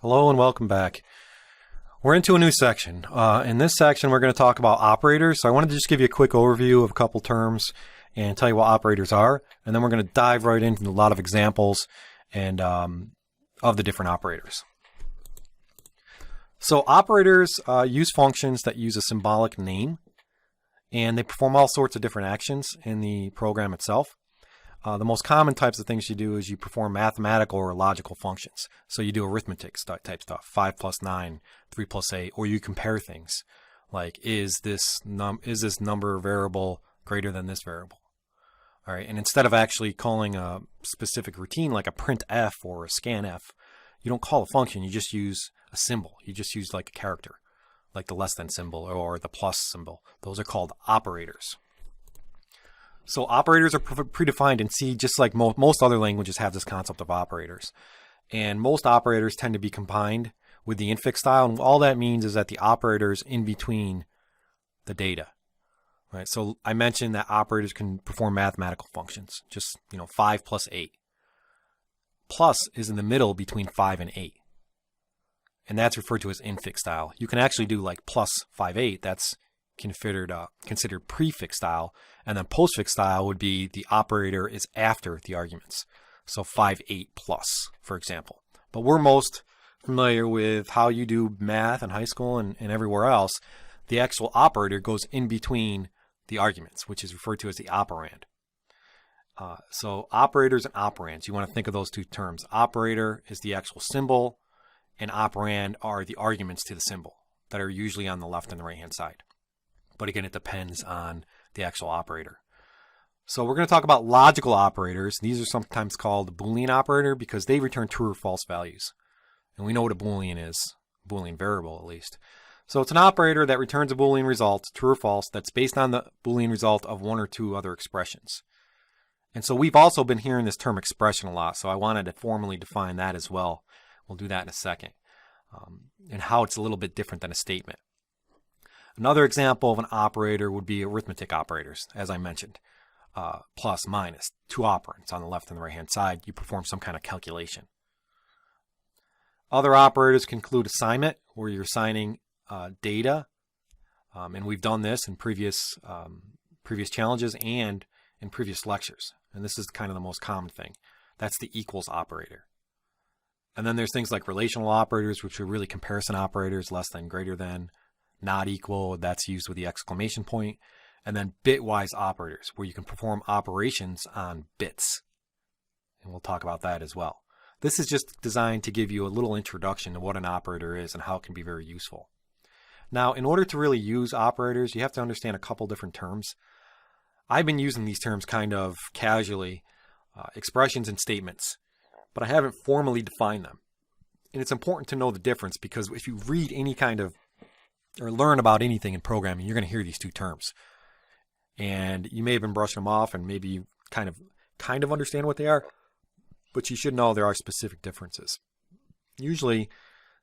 Hello and welcome back. We're into a new section. In this section, we're going to talk about operators. So I wanted to just give you a quick overview of a couple terms and tell you what operators are. And then we're going to dive right into a lot of examples and of the different operators. So operators use functions that use a symbolic name, and they perform all sorts of different actions in the program itself. The most common types of things you do is you perform mathematical or logical functions. So you do arithmetic type stuff, 5 plus 9, 3 plus 8, or you compare things like is this number variable greater than this variable? All right, and instead of actually calling a specific routine like a printf or a scanf, you don't call a function, you just use a symbol. You just use like a character, like the less than symbol or the plus symbol. Those are called operators. So operators are predefined in C, just like most other languages have this concept of operators. And most operators tend to be combined with the infix style. And all that means is that the operator is in between the data. Right? So I mentioned that operators can perform mathematical functions, just 5 plus 8. Plus is in the middle between 5 and 8. And that's referred to as infix style. You can actually do like plus 5, 8. That's considered prefix style, and then postfix style would be the operator is after the arguments. So 5, 8 plus, for example. But we're most familiar with how you do math in high school and everywhere else. The actual operator goes in between the arguments, which is referred to as the operand. So operators and operands, you want to think of those two terms. Operator is the actual symbol, and operand are the arguments to the symbol that are usually on the left and the right-hand side. But again, it depends on the actual operator. So we're going to talk about logical operators. These are sometimes called Boolean operator because they return true or false values. And we know what a Boolean is, Boolean variable at least. So it's an operator that returns a Boolean result, true or false, that's based on the Boolean result of one or two other expressions. And so we've also been hearing this term expression a lot, so I wanted to formally define that as well. We'll do that in a second. And how it's a little bit different than a statement. Another example of an operator would be arithmetic operators, as I mentioned. Plus, minus, two operands on the left and the right-hand side. You perform some kind of calculation. Other operators can include assignment, where you're assigning data. And we've done this in previous challenges and in previous lectures. And this is kind of the most common thing. That's the equals operator. And then there's things like relational operators, which are really comparison operators, less than, greater than. Not equal, that's used with the exclamation point. And then bitwise operators, where you can perform operations on bits. And we'll talk about that as well. This is just designed to give you a little introduction to what an operator is and how it can be very useful. Now, in order to really use operators, you have to understand a couple different terms. I've been using these terms kind of casually, expressions and statements, but I haven't formally defined them. And it's important to know the difference because if you read any kind of or learn about anything in programming, you're going to hear these two terms. And you may have been brushing them off and maybe you kind of understand what they are, but you should know there are specific differences. Usually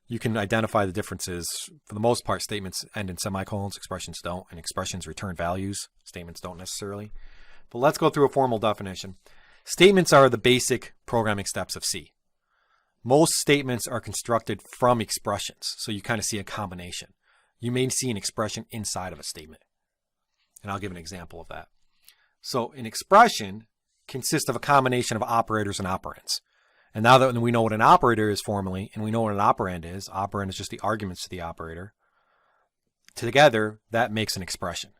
you can identify the differences. For the most part, statements end in semicolons, expressions don't, and expressions return values. Statements don't necessarily. But let's go through a formal definition. Statements are the basic programming steps of C. Most statements are constructed from expressions, so you kind of see a combination. You may see an expression inside of a statement. And I'll give an example of that. So an expression consists of a combination of operators and operands. And now that we know what an operator is formally, and we know what an operand is just the arguments to the operator, together that makes an expression.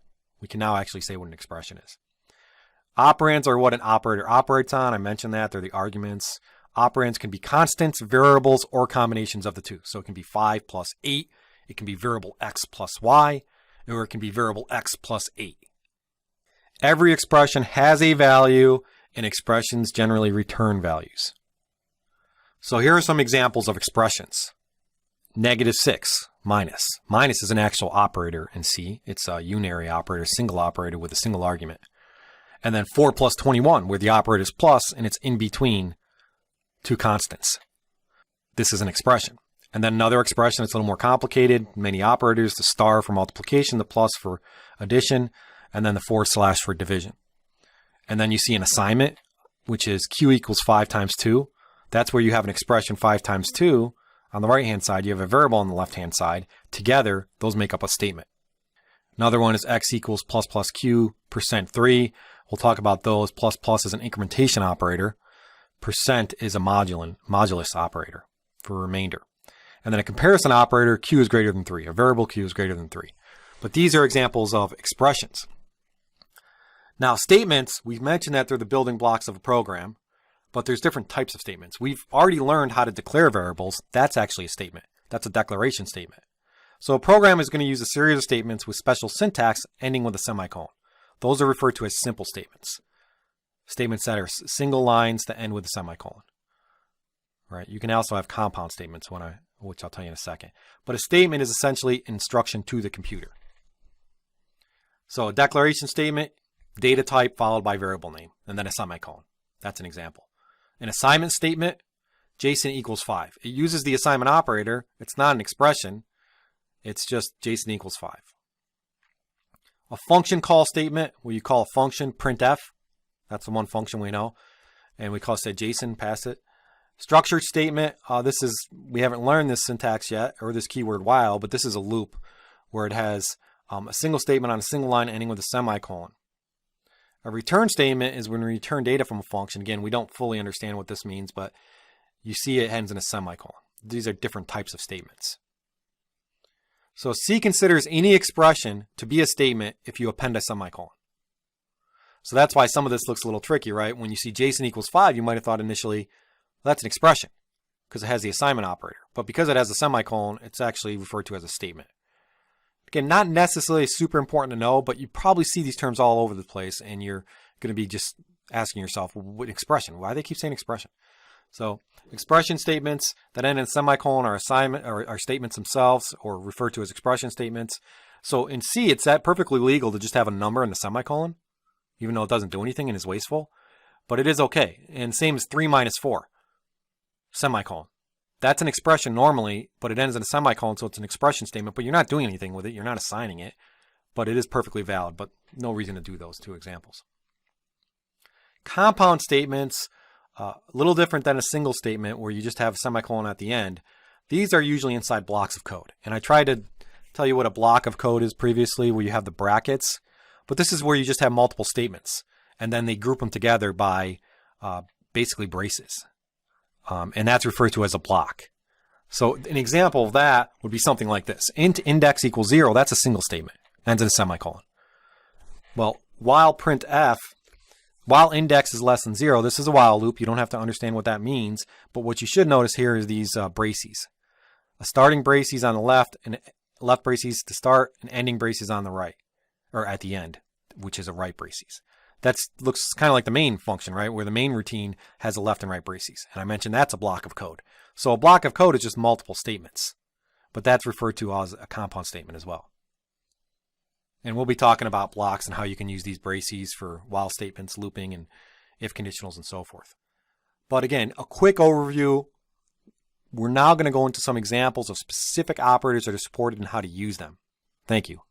We can now actually say what an expression is. Operands are what an operator operates on. I mentioned that. They're the arguments. Operands can be constants, variables, or combinations of the two. So it can be 5 plus 8. It can be variable x plus y, or it can be variable x plus 8. Every expression has a value, and expressions generally return values. So here are some examples of expressions. -6, minus. Minus is an actual operator in C. It's a unary operator, single operator with a single argument. And then 4 plus 21, where the operator is plus, and it's in between two constants. This is an expression. And then another expression that's a little more complicated, many operators, the star for multiplication, the plus for addition, and then the / for division. And then you see an assignment, which is Q equals 5 times 2. That's where you have an expression 5 times 2, on the right-hand side, you have a variable on the left-hand side. Together, those make up a statement. Another one is x equals plus plus q %3. We'll talk about those. Plus plus is an incrementation operator. Percent is a modulus operator for remainder. And then a comparison operator, q is greater than 3. A variable q is greater than 3. But these are examples of expressions. Now, statements, we've mentioned that they're the building blocks of a program, but there's different types of statements. We've already learned how to declare variables. That's actually a statement. That's a declaration statement. So a program is going to use a series of statements with special syntax ending with a semicolon. Those are referred to as simple statements. Statements that are single lines that end with a semicolon. Right? You can also have compound statements, which I'll tell you in a second. But a statement is essentially instruction to the computer. So a declaration statement, data type followed by variable name, and then a semicolon. That's an example. An assignment statement, Jason equals 5. It uses the assignment operator. It's not an expression. It's just Jason equals 5. A function call statement, where you call a function printf. That's the one function we know. And we call it, say, Jason, pass it. Structured statement, we haven't learned this syntax yet, or this keyword while, but this is a loop where it has a single statement on a single line ending with a semicolon. A return statement is when we return data from a function. Again, we don't fully understand what this means, but you see it ends in a semicolon. These are different types of statements. So C considers any expression to be a statement if you append a semicolon. So that's why some of this looks a little tricky, right? When you see Jason equals 5, you might have thought initially, well, that's an expression because it has the assignment operator. But because it has a semicolon, it's actually referred to as a statement. Again, not necessarily super important to know, but you probably see these terms all over the place, and you're going to be just asking yourself, what expression? Why do they keep saying expression? So expression statements that end in semicolon are assignment or statements themselves, or referred to as expression statements. So in C, it's perfectly legal to just have a number in the semicolon, even though it doesn't do anything and is wasteful. But it is okay. And same as 3 minus 4, semicolon. That's an expression normally, but it ends in a semicolon, so it's an expression statement, but you're not doing anything with it. You're not assigning it, but it is perfectly valid, but no reason to do those two examples. Compound statements, a little different than a single statement where you just have a semicolon at the end. These are usually inside blocks of code. And I tried to tell you what a block of code is previously, where you have the brackets, but this is where you just have multiple statements, and then they group them together by basically braces. And that's referred to as a block. So an example of that would be something like this. Int index equals 0, that's a single statement. Ends in a semicolon. Well, while printf, while index is less than 0, this is a while loop. You don't have to understand what that means. But what you should notice here is these braces. A starting braces on the left, and left braces to start, and ending braces on the right, or at the end, which is a right braces. That looks kind of like the main function, right? Where the main routine has a left and right braces. And I mentioned that's a block of code. So a block of code is just multiple statements. But that's referred to as a compound statement as well. And we'll be talking about blocks and how you can use these braces for while statements, looping, and if conditionals, and so forth. But again, a quick overview. We're now going to go into some examples of specific operators that are supported and how to use them. Thank you.